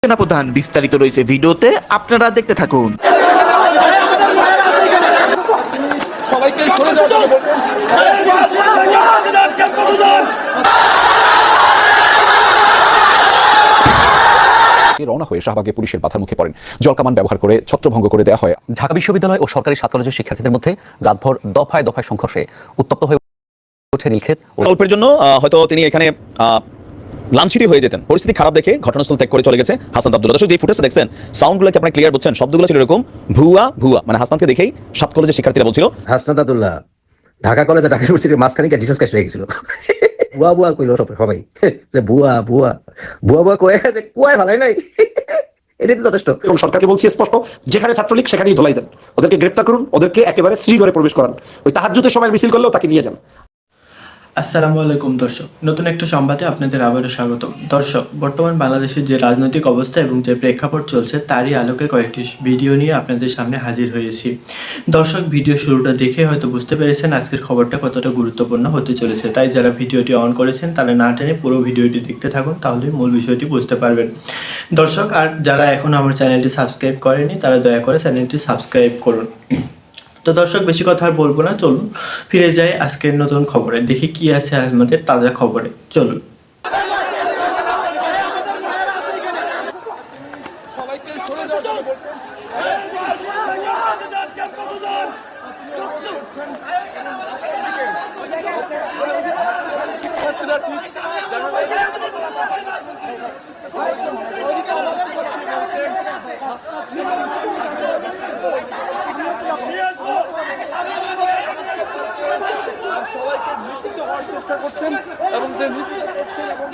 সেনাপ্রধান বিস্তারিত রয়েছে ভিডিওতে, আপনারা দেখতে থাকুন। রওনা হয়ে শাহবাগে পুলিশের বাধার মুখে পড়েন। জলকামান ব্যবহার করে ছত্রভঙ্গ করে দেওয়া হয়। ঢাকা বিশ্ববিদ্যালয় ও সরকারি 7 কলেজের শিক্ষার্থীদের মধ্যে রাতভর দফায় দফায় সংঘর্ষে উত্তপ্ত হয়ে ওঠে নীলক্ষেত। অল্পের জন্য হয়তো তিনি এখানে লাঞ্ছিত হয়ে যেতেন। পরিস্থিতি খারাপ দেখে ঘটনাস্থল ত্যাগ করে চলে গেছে হাসনাত আব্দুল্লাহ। দর্শক, যে ফুটেজটা দেখছেন, সাউন্ডগুলোকে আপনি ক্লিয়ার বুঝছেন, শব্দগুলো ছিল এরকম ভুয়া ভুয়া, মানে হাসনাতকে দেখেই 7 কলেজের শিক্ষার্থীরা বলছিল হাসনাত আব্দুল্লাহ ঢাকা কলেজে ঢাকা ইউনিভার্সিটির মাঝখানে গিয়ে জিসাস ক্রাইস্ট হয়ে গেছিল। বুয়া বুয়া কইলো সবাই, যে বুয়া বুয়া বুয়া বুয়া কয়ে যে কুয়ায় ভালাই নাই। এটাই তো যথেষ্ট। এবং সরকারকে বলছি স্পষ্ট, যেখানে ছাত্রলীগ সেখানেই ধোলাই দেন, ওদেরকে গ্রেপ্তার করুন, ওদেরকে একেবারে শ্রীঘরে প্রবেশ করান, ওই তাহাজ্জুদের সময় মিছিল করলেও তাকে নিয়ে যান। আসসালামু আলাইকুম দর্শক, নতুন একটা সংবাদে আপনাদের আবারও স্বাগত। দর্শক, বর্তমান বাংলাদেশের যে রাজনৈতিক অবস্থা এবং যে প্রেক্ষাপট চলছে তারই আলোকে কয়েকটি ভিডিও নিয়ে আপনাদের সামনে হাজির হয়েছি। দর্শক, ভিডিও শুরুটা দেখে হয়তো বুঝতে পেরেছেন আজকের খবরটা কতটা গুরুত্বপূর্ণ হতে চলেছে, তাই যারা ভিডিওটি অন করেছেন তারা না টেনে পুরো ভিডিওটি দেখতে থাকুন, তাহলে মূল বিষয়টি বুঝতে পারবেন। দর্শক, আর যারা এখনও আমার চ্যানেলটি সাবস্ক্রাইব করেনি তারা দয়া করে চ্যানেলটি সাবস্ক্রাইব করুন। তো দর্শক, বেশি কথা আর বলবো না, চলুন ফিরে যাই আজকের নতুন খবরে, দেখি কি আছে আমাদের তাজা খবরে। চলুন। সবাইকে নিশ্চিত হওয়ার চেষ্টা করছেন এবং যে নিশ্চিত করছেন এবং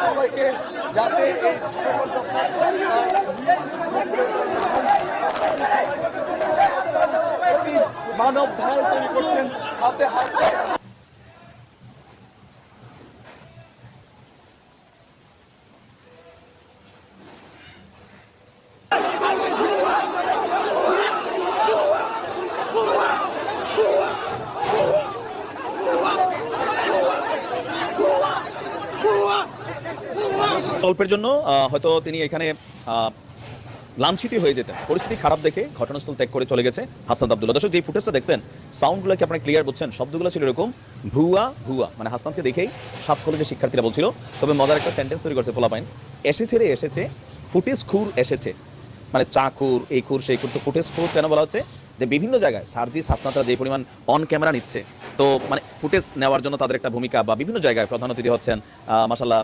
সবাইকে যাতে মানব ঢাল তৈরি করছেন হাতে হাত। অল্পের জন্য হয়তো তিনি এখানে লাঞ্ছিত হয়ে যেতেন। পরিস্থিতি খারাপ দেখে ঘটনাস্থল ত্যাগ করে চলে গেছে হাসনাত আব্দুল্লাহ। দর্শক, যে ফুটেজটা দেখছেন, সাউন্ডগুলোকে আপনি ক্লিয়ার বুঝছেন, শব্দগুলো ছিল এরকম ভুয়া ভুয়া, মানে হাসনাতকে দেখেই 7 কলেজের শিক্ষার্থীরা বলছিল। তবে মজার একটা সেন্টেন্স তৈরি করছে পোলাপাইন, এসেছে রে এসেছে, ফুটেজ খুর এসেছে, মানে চা খুর, এই খুর সেই খুর। তো ফুটেজ খুর কেন বলা হচ্ছে, যে বিভিন্ন জায়গায় সার্জিস হাসনাতরা যে পরিমাণ অন ক্যামেরা নিচ্ছে, তো মানে ফুটেজ নেওয়ার জন্য তাদের একটা ভূমিকা, বা বিভিন্ন জায়গায় প্রধান অতিথি হচ্ছেন। মাশাআল্লাহ,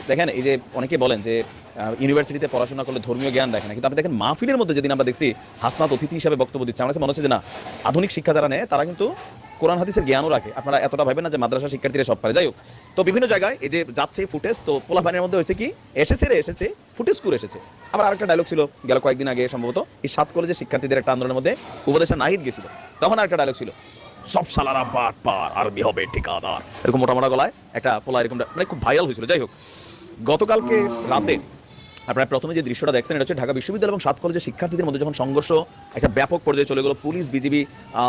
দেখেন এই যে অনেকে বলেন যে ইউনিভার্সিটিতে পড়াশোনা করলে ধর্মীয় জ্ঞান দেখেন না, কিন্তু আপনি দেখেন মাহফিলের মধ্যে যেদিন আমরা দেখছি হাসনাত অতিথি হিসাবে বক্তব্য দিচ্ছে, আমার কাছে মনে হচ্ছে যে না, আধুনিক শিক্ষা যারা নেয় তারা কিন্তু কোরআন হাদিসের জ্ঞানও রাখে। আপনারা এতটা ভাবেন না যে মাদ্রাসা শিক্ষার্থীরা সব পারে। যাই হোক, তো বিভিন্ন জায়গায় এই যে যাচ্ছে ফুটেজ, তো পোলাপানের মধ্যে হয়েছে কি, এসেছে ফুটেজ করে এসেছে। আবার আরেকটা ডায়লগ ছিল গেল কয়েকদিন আগে সম্ভবত, এই 7 কলেজের শিক্ষার্থীদের একটা আন্দোলনের মধ্যে উপদেশে নাহিদ গেছিল, তখন আরেকটা ডায়লগ ছিল, সব সালারা বাট পার আরবি হবে ঠিকাদার, এরকম মোটা গলায় একটা পোলা এরকম, মানে খুব ভাইরাল হয়েছিল। যাই হোক, গতকালকে রাতে আপনারা প্রথমে যে দৃশ্যটা দেখছেন, এটা হচ্ছে ঢাকা বিশ্ববিদ্যালয় এবং 7 কলেজের শিক্ষার্থীদের মধ্যে যখন সংঘর্ষ একটা ব্যাপক পর্যায়ে চলে গেল, পুলিশ বিজিবি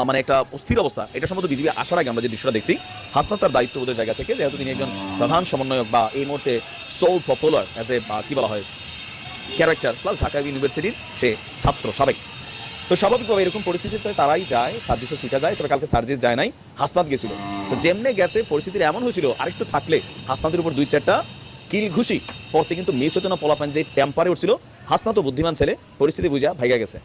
মানে একটা অস্থির অবস্থা। এটা সম্ভবত বিজিবি আসার আগে আমরা যে দৃশ্যটা দেখছি, হাসনাত তার দায়িত্ববোধের জায়গা থেকে, যেহেতু তিনি একজন প্রধান সমন্বয়ক বা এই মুহূর্তে সোল পপুলার অ্যাজ এ কি বলা হয় ক্যারেক্টার, প্লাস ঢাকা ইউনিভার্সিটির সে ছাত্র সাবেক, তো স্বাভাবিকভাবে এরকম পরিস্থিতিতে তারাই যায়, সার্জিসও সিটা যায়, তবে কালকে সার্জিস যায় নাই, হাসনাত গেছিল। তো যেমনে গেছে পরিস্থিতির এমন হয়েছিল, আরেকটু থাকলে হাসনাতের উপর 2-4টা কিল ঘুষি পড়তে কিন্তু মিস হতো না। পোলাপান যে টেম্পারে উঠছিল, হাসনাত বুদ্ধিমান ছেলে, পরিস্থিতি বুঝা ভাইগা গেছে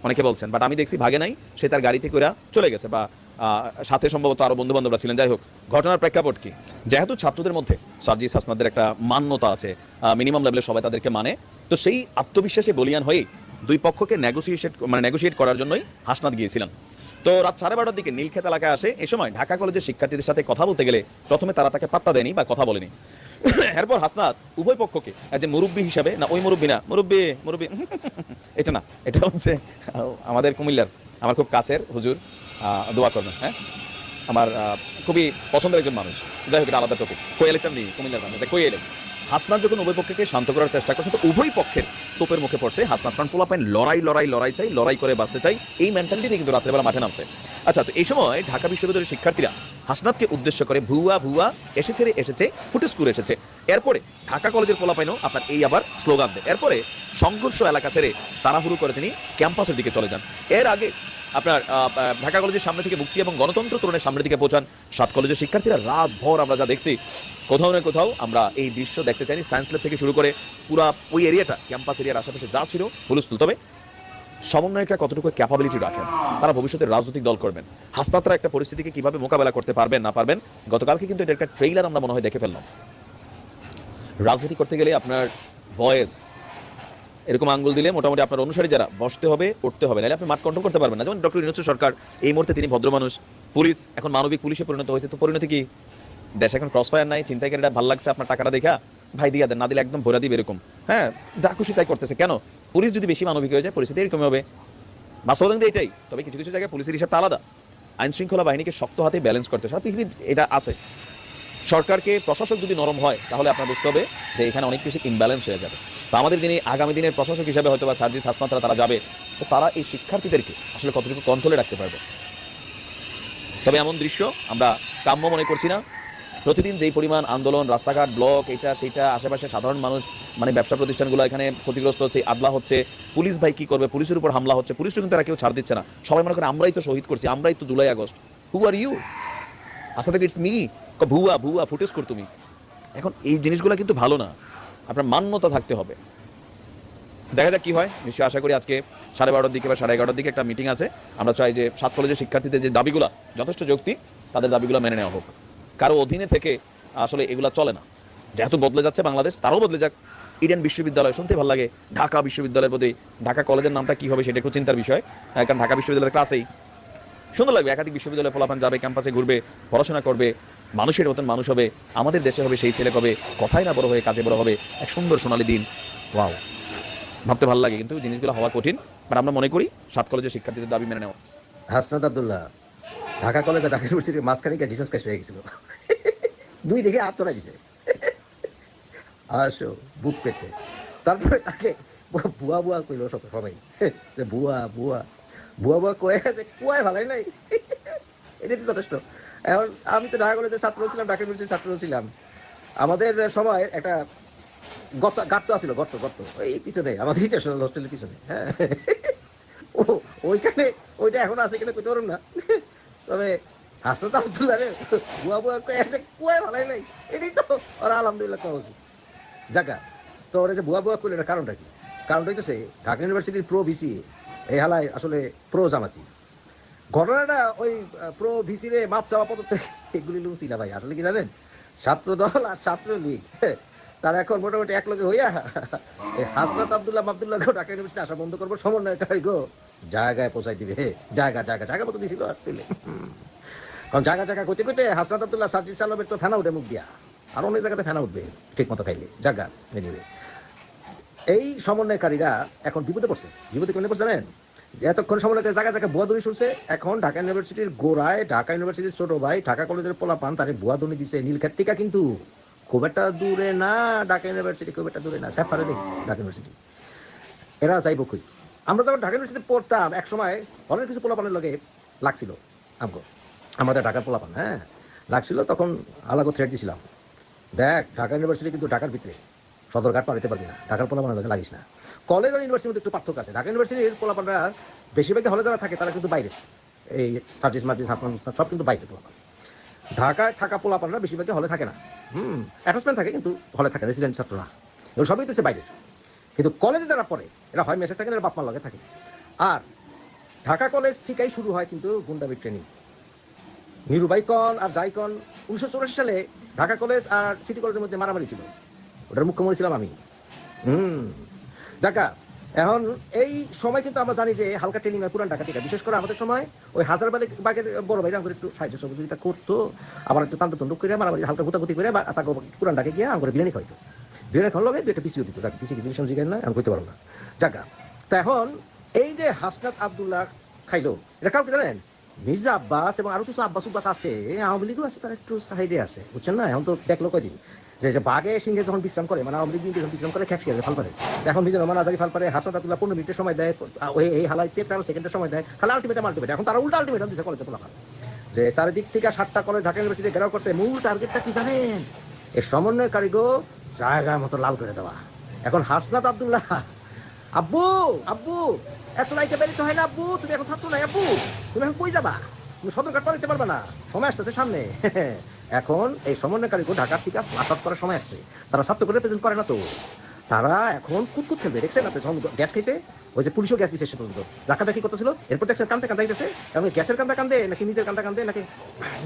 অনেকে বলছেন, বাট আমি দেখছি ভাগে নাই, সে তার গাড়ি থেকে ওরা চলে গেছে, বা সাথে সম্ভবত আরো বন্ধু বান্ধবরা ছিলেন। যাই হোক, ঘটনার প্রেক্ষাপট কি, যেহেতু ছাত্রদের মধ্যে সার্জিস হাসনাতদের একটা মান্যতা আছে, মিনিমাম লেভেলে সবাই তাদেরকে মানে, তো সেই আত্মবিশ্বাসে বলিয়ান হয়ে দুই পক্ষকে নেগোসিয়েট করার জন্যই হাসনাত গিয়েছিলেন। তো রাত 12:30টার দিকে নীলক্ষেত এলাকায় আসে। এ সময় ঢাকা কলেজের শিক্ষার্থীদের সাথে কথা বলতে গেলে প্রথমে তারা তাকে পাত্তা দেয়নি বা কথা বলেনি। এরপর হাসনাত উভয় পক্ষকে যে মুরব্বী হিসাবে, না ওই মুরব্বী না, মুরব্বী এটা না, এটা হচ্ছে আমাদের কুমিল্লার আমার খুব কাছের হুজুর, দোয়া করবেন, হ্যাঁ, আমার খুবই পছন্দের একজন মানুষ। যাই হোক, এটা আলাদা টপিক। কোয়েলেকটা নেই কুমিল্লার মানুষ, কোয়েলে হাসনাত যখন উভয় পক্ষকে শান্ত করার চেষ্টা করছে, তো উভয় পক্ষের তোপের মুখে পড়ছে হাসনাত, কারণ পোলাপাইন লড়াই চাই, লড়াই করে বাঁচতে চাই, এই মেন্টালিটি কিন্তু রাত্রেবেলা মাঠে নামছে। আচ্ছা, তো এই সময় ঢাকা বিশ্ববিদ্যালয়ের শিক্ষার্থীরা হাসনাতকে উদ্দেশ্য করে ভুয়া এসেছে ফুটেজ করে এসেছে। এরপরে ঢাকা কলেজের পোলাপাইনও আপনার এই আবার স্লোগান দেয়। এরপরে সংঘর্ষ এলাকা ছেড়ে তাড়াহুড়ো করে তিনি ক্যাম্পাসের দিকে চলে যান। এর আগে আপনার ঢাকা কলেজের সামনে থেকে মুক্তি এবং গণতন্ত্র তরুণের সামনের দিকে পৌঁছান 7 কলেজের শিক্ষার্থীরা। রাত ভর আমরা যা দেখছি, কোথাও না কোথাও আমরা এই দৃশ্য দেখতে চাইনি। সায়েন্স ল্যাব থেকে শুরু করে পুরো ওই এরিয়াটা, ক্যাম্পাস এরিয়ার আশেপাশে যা ছিল হুলস্থুল। তবে সমন্বয়করা কতটুকু ক্যাপাবিলিটি রাখেন, তারা ভবিষ্যতের রাজনৈতিক দল করবেন, হাসনাতরা একটা পরিস্থিতিকে কিভাবে মোকাবেলা করতে পারবেন না পারবেন, গতকালকে কিন্তু এটা একটা ট্রেইলার আমরা মনে হয় দেখে ফেললাম। রাজনীতি করতে গেলে আপনার ভয়েস এরকম আঙ্গুল দিলে মোটামুটি আপনার অনুসারী যারা বসতে হবে, উঠতে হবে, নাহলে আপনি মাঠ কন্ট্রোল করতে পারবেন না। যেমন ডক্টর ইউনূস সরকার এই মুহূর্তে তিনি ভদ্র মানুষ, পুলিশ এখন মানবিক পুলিশে পরিণত হয়েছে, তো পরিণতি কি, দেশ এখন ক্রস ফায়ার নাই, ছিনতাইকারীরা ভালো লাগছে আপনার টাকাটা দেখা, ভাই দিয়া দেন, না দিলে একদম ভরা দিবে এরকম, হ্যাঁ, যা খুশি তাই করতেছে। কেন? পুলিশ যদি বেশি মানবিক হয়ে যায় পরিস্থিতি এরকম হবে। বাস্তবতা কিন্তু এটাই। তবে কিছু কিছু জায়গায় পুলিশের হিসাবটা আলাদা, আইন শৃঙ্খলা বাহিনীকে শক্ত হাতে ব্যালেন্স করতে সারা পৃথিবী এটা আছে। সরকারকে প্রশাসক যদি নরম হয়, তাহলে আপনার বুঝতে হবে যে এখানে অনেক কিছু ইমব্যালেন্স হয়ে যাবে। তো আমাদের যিনি আগামী দিনের প্রশাসক হিসাবে হয়তো বা সার্জিস হাসনাতরা তারা যাবে, তো তারা এই শিক্ষার্থীদেরকে আসলে কতটুকু কন্ট্রোলে রাখতে পারবে। তবে এমন দৃশ্য আমরা কাম্য মনে করছি না। প্রতিদিন যেই পরিমাণ আন্দোলন, রাস্তাঘাট ব্লক, এটা সেইটা, আশেপাশে সাধারণ মানুষ মানে ব্যবসা প্রতিষ্ঠানগুলো এখানে ক্ষতিগ্রস্ত হচ্ছে, আদলা হচ্ছে, পুলিশ ভাই কি করবে, পুলিশের উপর হামলা হচ্ছে, পুলিশও কিন্তু তারা কেউ ছাড় দিচ্ছে না। সবাই মনে করে আমরাই তো শহীদ করছি, আমরাই তো July August, who are you? আচ্ছা, থেকে ইটস মি, ভুয়া ফুটেজ কর তুমি। এখন এই জিনিসগুলো কিন্তু ভালো না, আপনার মান্যতা থাকতে হবে। দেখা যাক কি হয়। নিশ্চয়ই আশা করি আজকে 12:30টার দিকে বা 11:30টার দিকে একটা মিটিং আছে। আমরা চাই যে 7 কলেজের শিক্ষার্থীদের যে দাবিগুলো যথেষ্ট যৌক্তিক, তাদের দাবিগুলো মেনে নেওয়া হোক। কারো অধীনে থেকে আসলে এগুলো চলে না। যেহেতু বদলে যাচ্ছে বাংলাদেশ, তারাও বদলে যাক। ইডেন বিশ্ববিদ্যালয় শুনতে ভালো লাগে, ঢাকা বিশ্ববিদ্যালয়ের প্রতি ঢাকা কলেজের নামটা কি হবে সেটা একটু চিন্তার বিষয়। কারণ ঢাকা বিশ্ববিদ্যালয়ের ক্লাসেই সুন্দর লাগবে, একাধিক বিশ্ববিদ্যালয়ে পোলাপান যাবে, ক্যাম্পাসে ঘুরবে, পড়াশোনা করবে, মানুষের মতন মানুষ হবে, আমাদের দেশে হবে সেই ছেলে কবে, কথাই না বড় হয়ে কাজে বড় হবে, এক সুন্দর সোনালী দিন। ওয়াও, ভাবতে ভালো লাগে, কিন্তু জিনিসগুলো হওয়া কঠিন। বাট আমরা মনে করি 7 কলেজের শিক্ষার্থীদের দাবি মেনে নেওয়া। হাসনাত আব্দুল্লাহ ঢাকা কলেজে ঢাকা ইউনিভার্সিটির মাঝখানে গিয়ে জিসাস ক্রাইস্ট হয়ে গেছিল, 2 দিকে হাত চড়াই দিছে, আসো বুক পেতে। তারপরে তাকে বুয়া কইল সবাই, যে বুয়া কয়ে যে কুয়ায় ভালাই নাই, এটাই তো যথেষ্ট। এখন আমি তো ঢাকা কলেজের ছাত্র ছিলাম, ঢাকা ইউনিভার্সিটির ছাত্র ছিলাম। আমাদের সময় একটা গর্ত আছিল, গর্ত এই পিছনে আমাদের ইন্টারন্যাশনাল হোস্টেলের পিছনে, হ্যাঁ, ওইখানে ওইটা এখন আছে কিনা কইতে পারুন না। তবে হাসনাত আব্দুল্লাহ রে বুয়া কুয়ায় ভালাই নাই, এটাই তো ওরা আলহামদুলিল্লাহ কওয়া উচিত জায়গা। তো ওরা যে বুয়া করলো, এটার কারণটা কি? কারণটা হইতেছে ঢাকা ইউনিভার্সিটির প্রো ভিসি এই হালায় আসলে প্রো জামাতি। ঘটনাটা ওই প্রো ভিসি রে মাপ চাওয়া পদ্ধতি এগুলি লুচি না ভাই। আসলে কি জানেন, ছাত্র দল আর ছাত্রলীগ তারা এখন মোটামুটি এক লগে হইয়া হাসনাত আব্দুল্লাহকেও ঢাকা ইউনিভার্সিটি আসা বন্ধ করবো, সমন্বয়কারী গো জায়গায় পৌঁছাই দিবে। জায়গা মতো দিছিল আসলে। কারণ জায়গা জায়গা করতে করতে হাসনাত আব্দুল্লাহ সার্জিস আলমের তো ফেনা উঠে মুখ দিয়া, আর অনেক জায়গাতে ফেনা উঠবে ঠিক মতো খাইলে জায়গা এনিওয়ে। এই সমন্বয়কারীরা এখন বিপদে পড়ছে। বিপদে কেন পড়ছে জানেন? যে এতক্ষণ সমন্বয়কারী জায়গা জায়গায় বুয়াদুনি শুনছে, এখন ঢাকা ইউনিভার্সিটির গোড়ায় ঢাকা ইউনিভার্সিটির ছোট ভাই ঢাকা কলেজের পোলাপান তারে বুয়াদুনি দিছে নীলক্ষেত থেকে, কিন্তু খুব একটা দূরে না ঢাকা ইউনিভার্সিটি, খুব একটা দূরে না, সেফারে নেই ঢাকা ইউনিভার্সিটি। এরা যাইব কই? আমরা যখন ঢাকা ইউনিভার্সিটিতে পড়তাম এক সময় হলের কিছু পোলাপানের লগে লাগছিল আমাদের ঢাকার পোলাপান, হ্যাঁ লাগছিল, তখন আলাগো থ্রেড দিছিলাম, দেখ ঢাকা ইউনিভার্সিটি কিন্তু ঢাকার ভিতরে, সদরঘাট পার হতে পারবি না, ঢাকার পোলাপানের লগে লাগিস না। কলেজ আর ইউনিভার্সিটির মধ্যে একটু পার্থক্য আছে। ঢাকা ইউনিভার্সিটির পোলাপানরা বেশিরভাগ হলে যারা থাকে তারা কিন্তু বাইরে, এই সার্জিস মার্জিস হাসমান সব কিন্তু বাইরে পোলাপান। ঢাকায় থাকা পোলাপানরা বেশিরভাগই হলে থাকে না, অ্যাটাচমেন্ট থাকে কিন্তু হলে থাকে, রেসিডেন্ট ছাত্ররা এগুলো সবই তো বাইরের। কিন্তু কলেজে যারা পড়ে এরা হয় মেসে থাকেন, এরা বাপমার লগে থাকে। আর ঢাকা কলেজ থেকেই শুরু হয় কিন্তু গুন্ডামি ট্রেনিং। নিরুবাইকন আর জাইকন 1984 সালে ঢাকা কলেজ আর সিটি কলেজের মধ্যে মারামারি ছিল, ওটার মুখ্যমন্ত্রী ছিলাম আমি। ঢাকা এখন এই সময় কিন্তু আমরা জানি যে হালকা ট্রেনিং হয় পুরান ঢাকা থেকে, বিশেষ করে আমাদের সময় ওই হাজারবাগের বড় ভাইরা আমাদের একটু সাহায্য সহযোগিতা করতো, আবার একটু তান্ততন্ড করে মারামারি হালকা গুতাগুতি করে তাকে পুরান ঢাকে গিয়ে আমাদের বিরিয়ানি খাইতো, বিরিয়ানি খাওয়ার লগে একটা পিসিও দিত, তাকে পিসি কি জিনিস জিজ্ঞেস না আমি করতে পারবো না ঢাকা। তো এখন এই যে হাসনাত আব্দুল্লাহ খাইলো, এটা কাউকে জানেন? মির্জা আব্বাস এবং আরো কিছু আব্বাস উব্বাস আছে, আওয়ামী লীগও আছে, তারা একটু সাইডে আছে, বুঝছেন না? এখন তো দেখলো কয়দিন যে বাঘে সিংহে যখন বিশ্রাম করে, মানে আওয়ামী লীগ যখন বিশ্রাম করে খ্যাকসিয়ারে ফাল পারে, এখন নিজের রহমান আজারি ফাল পারে, হাসনাত আব্দুল্লাহ 15 মিনিটের সময় দেয়, এই হালাইতে 13 সেকেন্ডের সময় দেয়, তাহলে আলটিমেটাম এখন তারা উল্টা আলটিমেটাম দিচ্ছে কলেজে পোলাপান, যে চারিদিক থেকে 7টা কলেজ ঢাকা ইউনিভার্সিটি ঘেরাও করছে। মূল টার্গেটটা কি জানেন? এই সমন্বয়কারীগো জায়গা মতো লাল করে দেওয়া। এখন হাসনাত আব্দুল্লাহ, আব্বু আব্বু এত রাইতে বেরিতে হয় না আব্বু, তুমি এখন ছাত্র নাই আব্বু, তুমি এখন কই যাবা? তুমি সদরঘাট পার হইতে পারবে না, সময় আসতেছে সামনে। এখন এই সমন্বয়কারীকে ঢাকার থেকে আসাদ করার সময় আসছে, তারা ছাত্রকে রিপ্রেজেন্ট করে না তো, তারা এখন কুতকুত খেলবে। দেখছেন আপনি যখন গ্যাস খাইছে, ওই যে পুলিশও গ্যাস দিচ্ছে সে পর্যন্ত, ডাকাডাকি করতেছিল, এরপর দেখছেন কান্দে কান্দাইতেছে, এবং গ্যাসের কান্দা কান্দে নাকি নিজের কান্দা কান্দে নাকি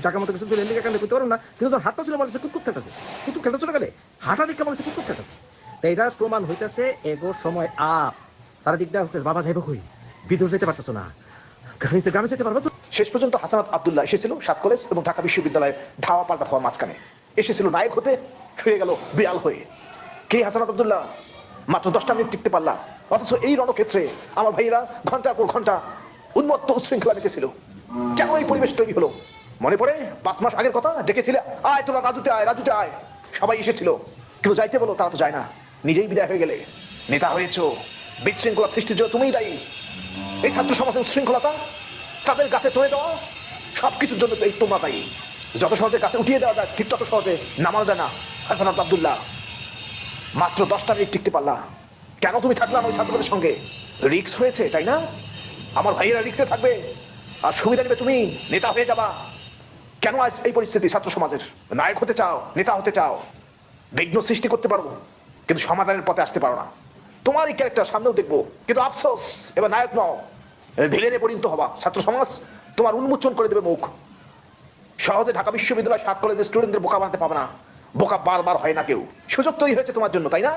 ঢাকার মতো কিছু রেল কান্দে করতে পারো না, কিন্তু যখন হাঁটতে ছিল বলেছে কুতকুত খেলতেছে, কুতকুত খেলতে চলে গেলে হাঁটা দিকে বলেছে কুতকুত খেলতেছে। তাই এটার প্রমাণ হইতেছে এগো সময় আপ, সারা দিক দেওয়া হচ্ছে বাবা যাইব কই, বিদুর যেতে পারতেছো না, গ্রামে যেতে পারবো তো। শেষ পর্যন্ত হাসনাত আব্দুল্লাহ এসেছিল 7 কলেজ এবং ঢাকা বিশ্ববিদ্যালয়ের ধাওয়া পাল্টা হওয়ার মাঝখানে, এসেছিল নায়ক হতে, ফিরে গেল বিড়াল হয়ে। কে হাসনাত আব্দুল্লাহ? মাত্র 10টা মিনিট টিকতে পারলাম, অথচ এই রণক্ষেত্রে আমার ভাইয়েরা ঘন্টার পর ঘন্টা উন্মত্ত উচ্ছৃঙ্খলা মেতেছিল। কেন এই পরিবেশ তৈরি হলো? মনে পড়ে 5 মাস আগের কথা, ডেকেছিলে আয় তোরা রাজুতে আয়, রাজুতে আয়, সবাই এসেছিল, কিন্তু যাইতে বলো তারা তো যায় না, নিজেই বিদায় হয়ে গেলে। নেতা হয়েছ, বিশৃঙ্খলা সৃষ্টির জন্য তুমিই দায়ী। এই ছাত্র সমাজের উচ্ছৃঙ্খলতা, তাদের গাছে তুলে দেওয়া, সবকিছুর জন্য এই তোমরা দায়ী। যত সহজে গাছে উঠিয়ে দেওয়া যায় ঠিক তত সহজে নামানো যায় না। হাসনাত আব্দুল্লাহ মাত্র 10টা মিনিট টিকতে পারলা, কেন তুমি থাকলাম ওই ছাত্রদের সঙ্গে? রিক্স হয়েছে তাই না? আমার ভাইয়েরা রিক্সে থাকবে আর সুবিধা নেবে, তুমি নেতা হয়ে যাবা। কেন আজ এই পরিস্থিতি? ছাত্র সমাজের নায়ক হতে চাও, নেতা হতে চাও, বিঘ্ন সৃষ্টি করতে পারবো, কিন্তু সমাধানের পথে আসতে পারো না। তোমার এই ক্যারেক্টার সামনেও দেখবো, কিন্তু আফসোস এবার নায়ক নও, ভিলেনে পরিণত হবা। ছাত্র সমাজ তোমার উন্মোচন করে দেবে মুখ। সহজে ঢাকা বিশ্ববিদ্যালয় 7 কলেজের স্টুডেন্টদের বোকা বানাতে পাবে না, বোকা বারবার হয় না কেউ। সুযোগ তৈরি হয়েছে তোমার জন্য, তাই না?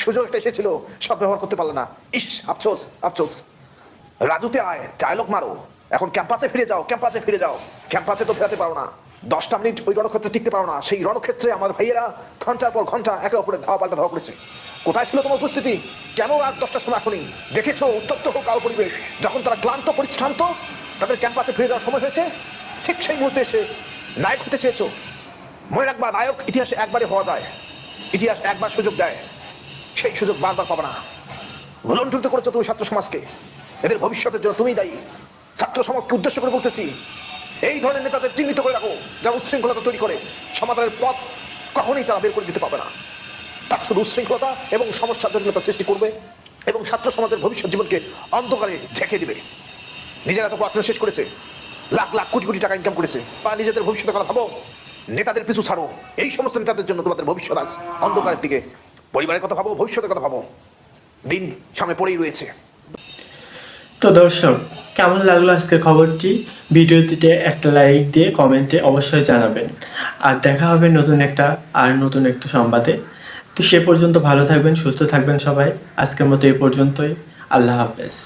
সুযোগ একটা এসেছিল, সব ব্যবহার করতে পারলে না, ইস আফসোস আফসোস। রাজুতে আয়, ডায়লগ মারো, এখন ক্যাম্পাসে ফিরে যাও, ক্যাম্পাসে ফিরে যাও। ক্যাম্পাসে তো ফেরাতে পারো না, 10টা মিনিট ওই রণক্ষেত্রে টিকতে পারো না। সেই রণক্ষেত্রে আমার ভাইয়েরা ঘন্টার পর ঘন্টা একে অপরে ধাওয়া পাল্টা ধাওয়া করেছে। কোথায় ছিল তোমার উপস্থিতি? কেন রাত 10টার সময় এখনই দেখেছো উত্তপ্ত হোক কাল পরিবেশ, যখন তারা ক্লান্ত পরিশ্রান্ত, তাদের ক্যাম্পাসে ফিরে যাওয়ার সময় হয়েছে, ঠিক সেই মুহূর্তে এসে নায়ক হতে চেয়েছো। মনে রাখবা, নায়ক ইতিহাসে একবারে হওয়া যায়, ইতিহাস একবার সুযোগ দেয়, সেই সুযোগ বারবার পাবে না। ভুলন্টুলিত করেছো তুমি ছাত্র সমাজকে, এদের ভবিষ্যতের জন্য তুমিই দায়ী। ছাত্র সমাজকে উদ্দেশ্য করে বলতেছি, এই ধরনের নেতাদের চিহ্নিত করে রাখো, যারা উচ্ছৃঙ্খলতা তৈরি করে। সমাধানের পথ কখনোই তারা বের করে দিতে পারবে না, তারা শুধু উচ্ছৃঙ্খলতা এবং সমস্যার জটিলতা সৃষ্টি করবে এবং ছাত্র সমাজের ভবিষ্যৎ জীবনকে অন্ধকারে ঢেকে দিবে। নিজেরা তো পড়াশোনা শেষ করেছে, লাখ লাখ কোটি কোটি টাকা ইনকাম করেছে, বা নিজেদের ভবিষ্যতের কথা ভাবো, নেতাদের পিছু ছাড়ো। এই সমস্ত নেতাদের জন্য তোমাদের ভবিষ্যৎ আজ অন্ধকারের দিকে। পরিবারের কথা ভাবো, ভবিষ্যতের কথা ভাবো, দিন সামনে পড়েই রয়েছে। তো দর্শক, কেমন লাগলো আজকের খবরটি? ভিডিওটিতে একটা লাইক দিয়ে কমেন্টে অবশ্যই জানাবেন। আর দেখা হবে নতুন একটা সংবাদে। তো সে পর্যন্ত ভালো থাকবেন, সুস্থ থাকবেন সবাই। আজকের মতো এই পর্যন্তই। আল্লাহ হাফেজ।